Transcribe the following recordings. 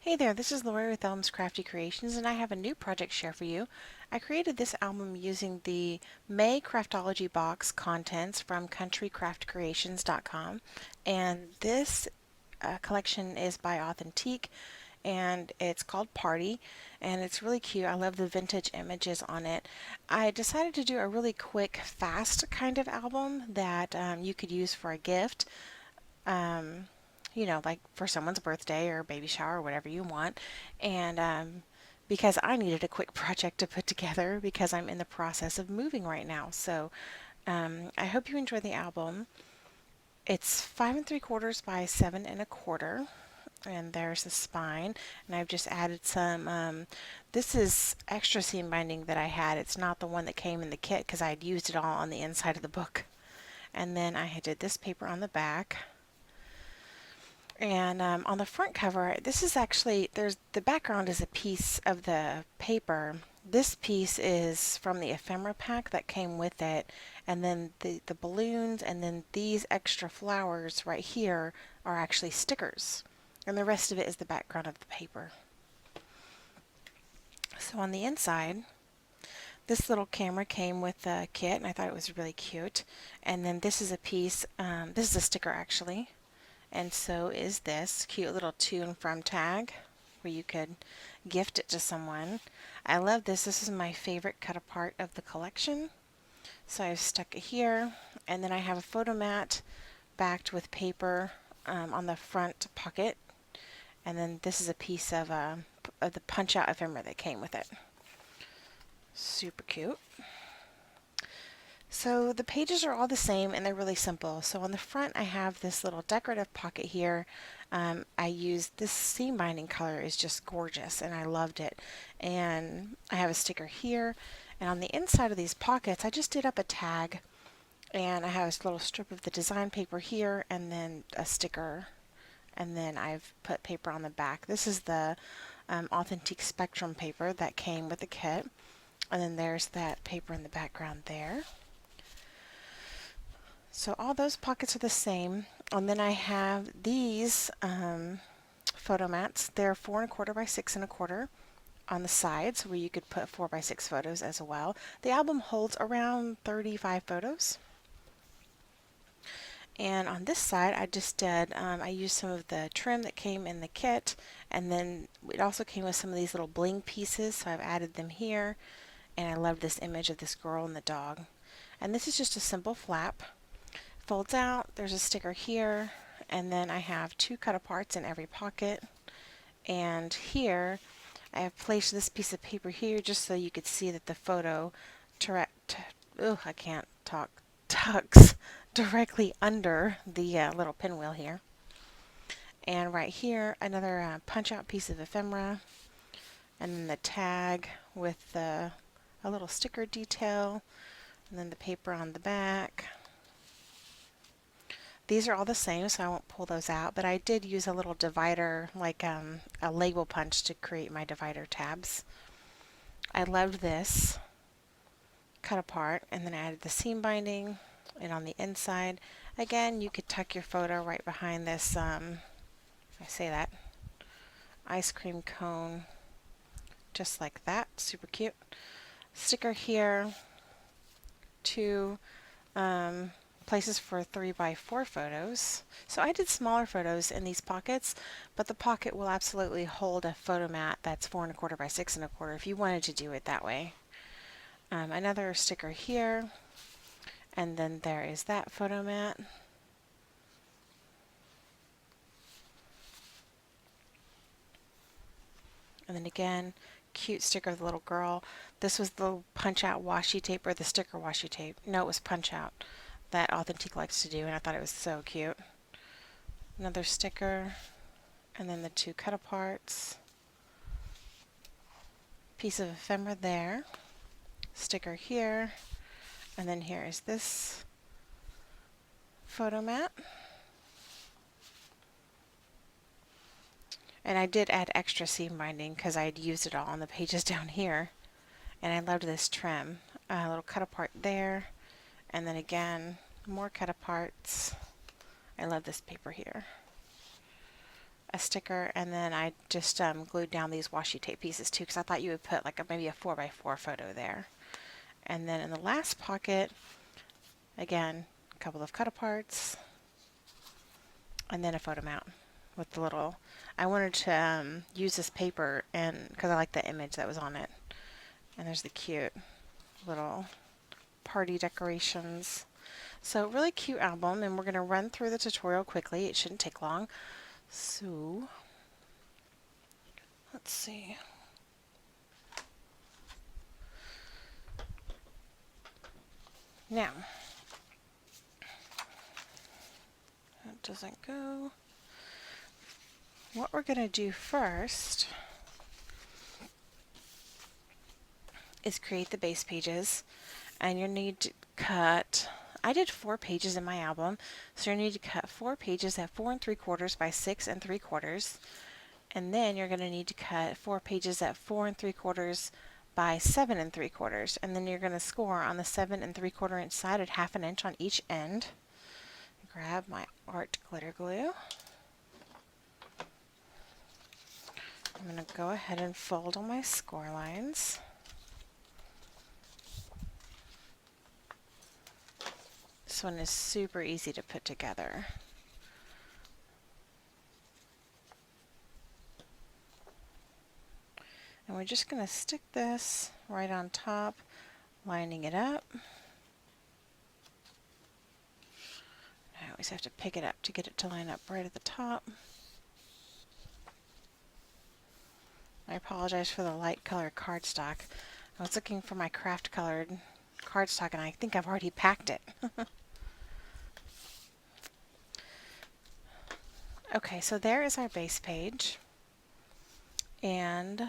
Hey there, this is Lori with Elm's Crafty Creations, and I have a new project share for you. I created this album using the May Craftology box contents from countrycraftcreations.com, and this collection is by Authentique, and it's called Party, and it's really cute. I love the vintage images on it. I decided to do a really quick, fast kind of album that you could use for a gift. Um, like for someone's birthday or baby shower or whatever you want. And because I needed a quick project to put together because I'm in the process of moving right now. So I hope you enjoy the album. It's 5 3/4 by 7 1/4. And there's the spine, and I've just added some. This is extra seam binding that I had. It's not the one that came in the kit because I had used it all on the inside of the book. And then I did this paper on the back. And on the front cover, this is actually, the background is a piece of the paper. This piece is from the ephemera pack that came with it, and then the balloons, and then these extra flowers right here are actually stickers. And the rest of it is the background of the paper. So on the inside, this little camera came with the kit, and I thought it was really cute. And then this is a piece, this is a sticker actually. And so is this cute little to and from tag where you could gift it to someone. I love this. This is my favorite cut apart of the collection. So I've stuck it here, and then I have a photo mat backed with paper on the front pocket. And then this is a piece of the punch out ephemera that came with it. Super cute. So the pages are all the same and they're really simple. So on the front I have this little decorative pocket here. I used this seam binding color is just gorgeous and I loved it. And I have a sticker here, and on the inside of these pockets I just did up a tag, and I have this little strip of the design paper here and then a sticker, and then I've put paper on the back. This is the Authentique Spectrum paper that came with the kit, and then there's that paper in the background there. So all those pockets are the same. And then I have these photo mats. They're 4 1/4 by 6 1/4 on the sides where you could put 4 by 6 photos as well. The album holds around 35 photos. And on this side I just did, I used some of the trim that came in the kit, and then it also came with some of these little bling pieces, so I've added them here. And I love this image of this girl and the dog. And this is just a simple flap. Folds out, there's a sticker here, and then I have 2 cut aparts in every pocket. And here I have placed this piece of paper here just so you could see that the photo I can't talk, tucks directly under the little pinwheel here. And right here another punch out piece of ephemera, and then the tag with a little sticker detail, and then the paper on the back. These are all the same, so I won't pull those out, but I did use a little divider, like a label punch, to create my divider tabs. I loved this cut apart, and then I added the seam binding, and on the inside, again, you could tuck your photo right behind this, ice cream cone, just like that. Super cute. Sticker here, 2 places for 3 by 4 photos. So I did smaller photos in these pockets, but the pocket will absolutely hold a photo mat that's 4 1/4 by 6 1/4 if you wanted to do it that way. Another sticker here, and then there is that photo mat. And then again, cute sticker of the little girl. This was the punch out washi tape, or the sticker washi tape. No, it was punch out that Authentique likes to do, and I thought it was so cute. Another sticker, and then the 2 cut aparts. Piece of ephemera there. Sticker here, and then here is this photo mat. And I did add extra seam binding because I had used it all on the pages down here. And I loved this trim. A little cut apart there, and then again more cut aparts. I love this paper here. a sticker, and then I just glued down these washi tape pieces too, because I thought you would put like maybe a 4x4 photo there. And then in the last pocket, again, a couple of cut aparts, and then a photo mount with the little, I wanted to use this paper and because I like the image that was on it. And there's the cute little party decorations. So really cute album, and we're going to run through the tutorial quickly. It shouldn't take long. So let's see. Now, that doesn't go. What we're going to do first is create the base pages, and you'll need to cut, I did 4 pages in my album, so you need to cut 4 pages at 4 3/4 by 6 3/4, and then you're going to need to cut 4 pages at 4 3/4 by 7 3/4, and then you're going to score on the 7 3/4 inch side at 1/2 inch on each end. Grab my art glitter glue. I'm going to go ahead and fold all my score lines. This one is super easy to put together. And we're just going to stick this right on top, lining it up. I always have to pick it up to get it to line up right at the top. I apologize for the light color cardstock. I was looking for my craft colored cardstock and I think I've already packed it. Okay, so there is our base page. And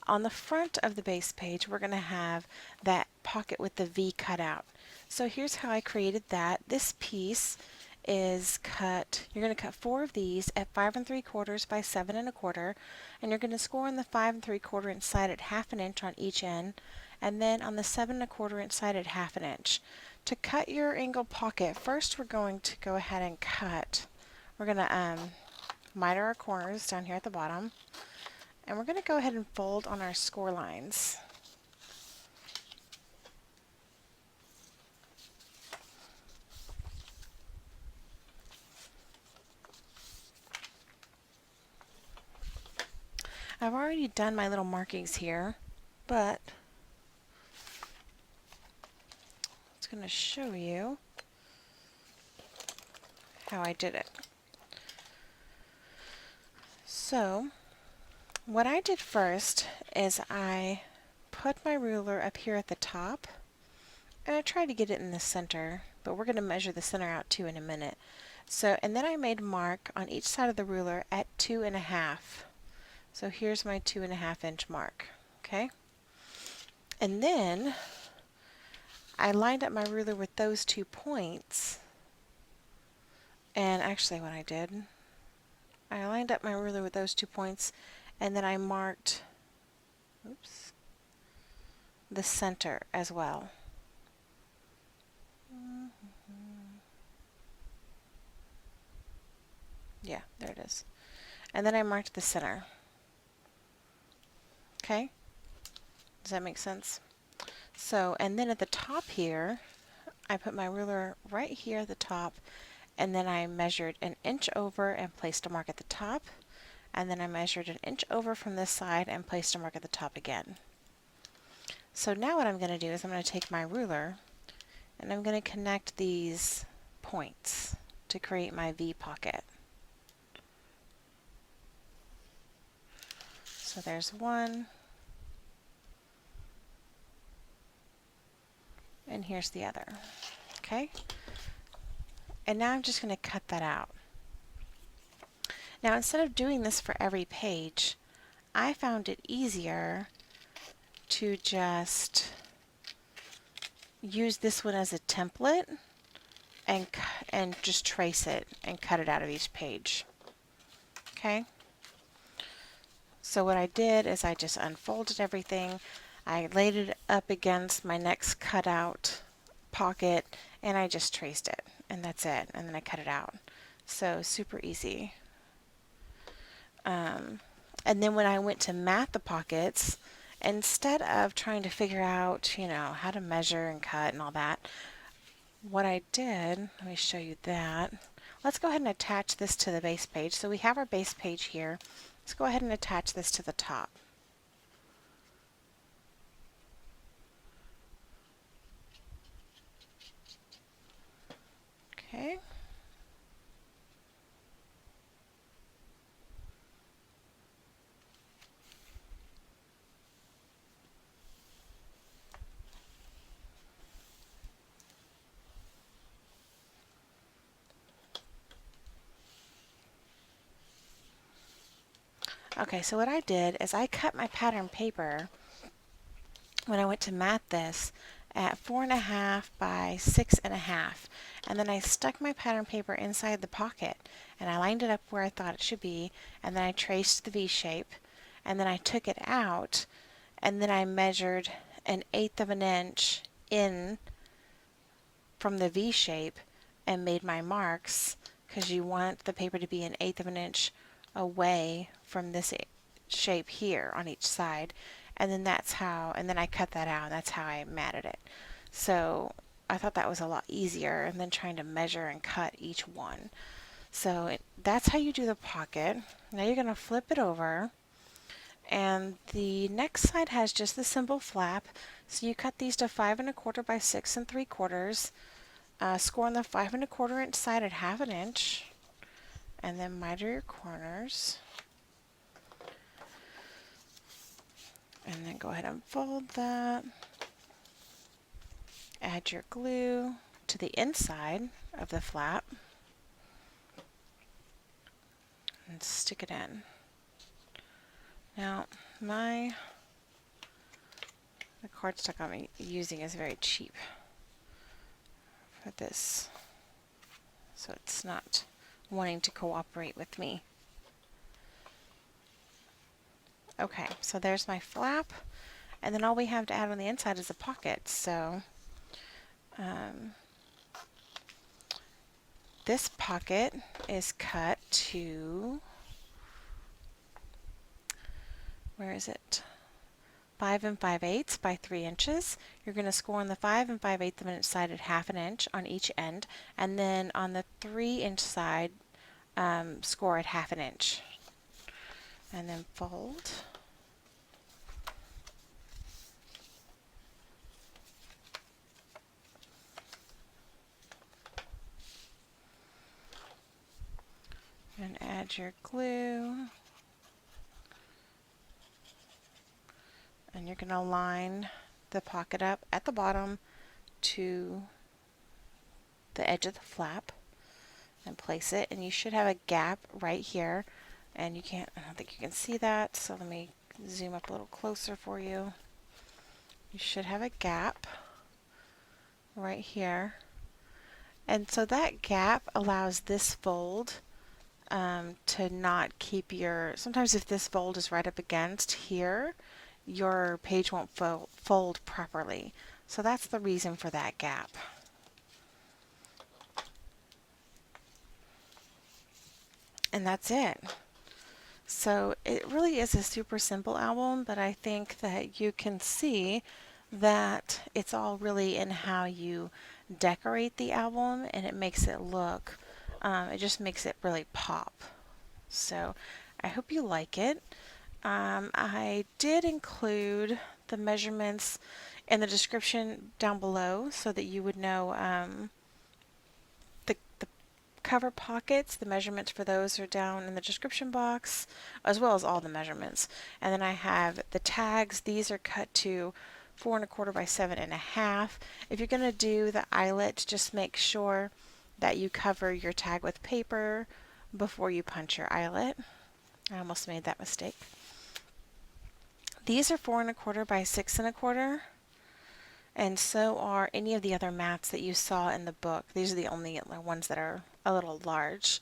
on the front of the base page, we're going to have that pocket with the V cut out. So here's how I created that. This piece is cut, you're going to cut 4 of these at 5 3/4 by 7 1/4, and you're going to score on the 5 3/4 inch side at 1/2 inch on each end, and then on the 7 1/4 inch side at 1/2 inch. To cut your angle pocket, first we're going to go ahead and cut. We're going to miter our corners down here at the bottom, and we're going to go ahead and fold on our score lines. I've already done my little markings here, but it's going to show you how I did it. So what I did first is I put my ruler up here at the top, and I tried to get it in the center, but we're going to measure the center out too in a minute. So, and then I made a mark on each side of the ruler at 2 1/2. So here's my 2 1/2 inch mark, okay? And then I lined up my ruler with those 2 points, and actually what I did, I lined up my ruler with those 2 points, and then I marked, oops, the center as well. Yeah, there it is. And then I marked the center. Okay? Does that make sense? So, and then at the top here, I put my ruler right here at the top, and then I measured 1 inch over and placed a mark at the top, and then I measured 1 inch over from this side and placed a mark at the top again. So now what I'm going to do is I'm going to take my ruler and I'm going to connect these points to create my V pocket. So there's one, and here's the other. Okay? And now I'm just going to cut that out. Now instead of doing this for every page, I found it easier to just use this one as a template and just trace it and cut it out of each page. Okay? So what I did is I just unfolded everything, I laid it up against my next cutout pocket, and I just traced it, and that's it, and then I cut it out. So super easy. And then when I went to mat the pockets, instead of trying to figure out, how to measure and cut and all that, what I did, let me show you that. Let's go ahead and attach this to the base page. So we have our base page here. Let's go ahead and attach this to the top. Okay. Okay, so what I did is I cut my pattern paper when I went to mat this at 4.5 by 6.5, and then I stuck my pattern paper inside the pocket and I lined it up where I thought it should be, and then I traced the V shape, and then I took it out, and then I measured 1/8 of an inch in from the V shape and made my marks, because you want the paper to be 1/8 of an inch away from this shape here on each side, and then I cut that out, and that's how I matted it. So I thought that was a lot easier than trying to measure and cut each one. So that's how you do the pocket. Now you're going to flip it over, and the next side has just the simple flap. So you cut these to 5 1/4 by 6 3/4. Score on the 5 1/4 inch side at 1/2 inch, and then miter your corners, and then go ahead and fold that. Add your glue to the inside of the flap and stick it in. Now the cardstock I'm using is very cheap for this, so it's not wanting to cooperate with me. Okay, so there's my flap, and then all we have to add on the inside is a pocket. So this pocket is cut to, where is it? 5 5/8 by 3 inches. You're going to score on the 5 5/8 of an inch side at 1/2 inch on each end, and then on the 3 inch side, score at 1/2 inch, and then fold. And add your glue, and you're going to line the pocket up at the bottom to the edge of the flap and place it, and you should have a gap right here, and I don't think you can see that, so let me zoom up a little closer for you. You should have a gap right here, and so that gap allows this fold to not keep sometimes if this fold is right up against here, your page won't fold properly. So that's the reason for that gap. And that's it. So it really is a super simple album, but I think that you can see that it's all really in how you decorate the album, and it makes it look, it just makes it really pop. So I hope you like it. I did include the measurements in the description down below so that you would know the cover pockets. The measurements for those are down in the description box, as well as all the measurements. And then I have the tags. These are cut to 4 1/4 by 7.5. If you're going to do the eyelet, just make sure that you cover your tag with paper before you punch your eyelet. I almost made that mistake. These are 4 1/4 by 6 1/4, and so are any of the other mats that you saw in the book. These are the only ones that are a little large.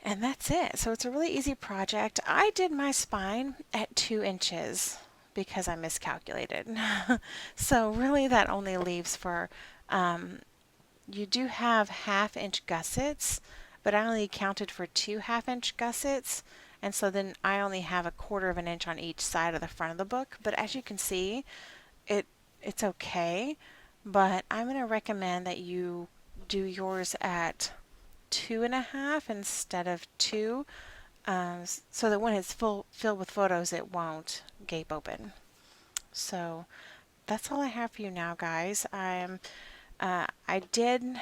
And that's it. So it's a really easy project. I did my spine at 2 inches because I miscalculated. So really that only leaves for, you do have 1/2 inch gussets, but I only counted for 2 1/2 inch gussets, and so then I only have a 1/4 of an inch on each side of the front of the book. But as you can see, it it's okay, but I'm going to recommend that you do yours at 2.5 instead of 2, so that when it's filled with photos, it won't gape open. So that's all I have for you now, guys. I did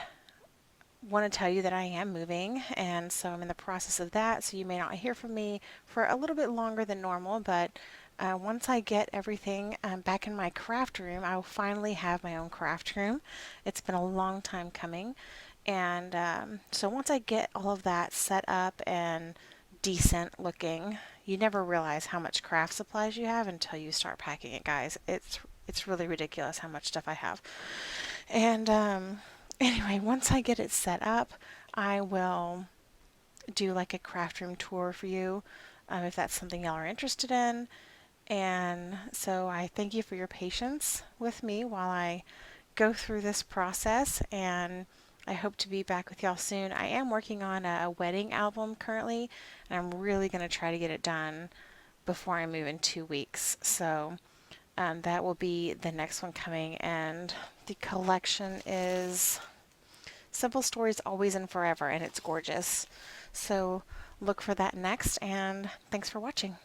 want to tell you that I am moving, and so I'm in the process of that. So you may not hear from me for a little bit longer than normal, but once I get everything back in my craft room, I will finally have my own craft room. It's been a long time coming, and so once I get all of that set up and decent looking, you never realize how much craft supplies you have until you start packing it, guys. It's really ridiculous how much stuff I have. And anyway, once I get it set up, I will do like a craft room tour for you, if that's something y'all are interested in. And so I thank you for your patience with me while I go through this process, and I hope to be back with y'all soon. I am working on a wedding album currently, and I'm really going to try to get it done before I move in 2 weeks. So that will be the next one coming, and the collection is Simple Stories Always and Forever, and it's gorgeous. So look for that next, and thanks for watching.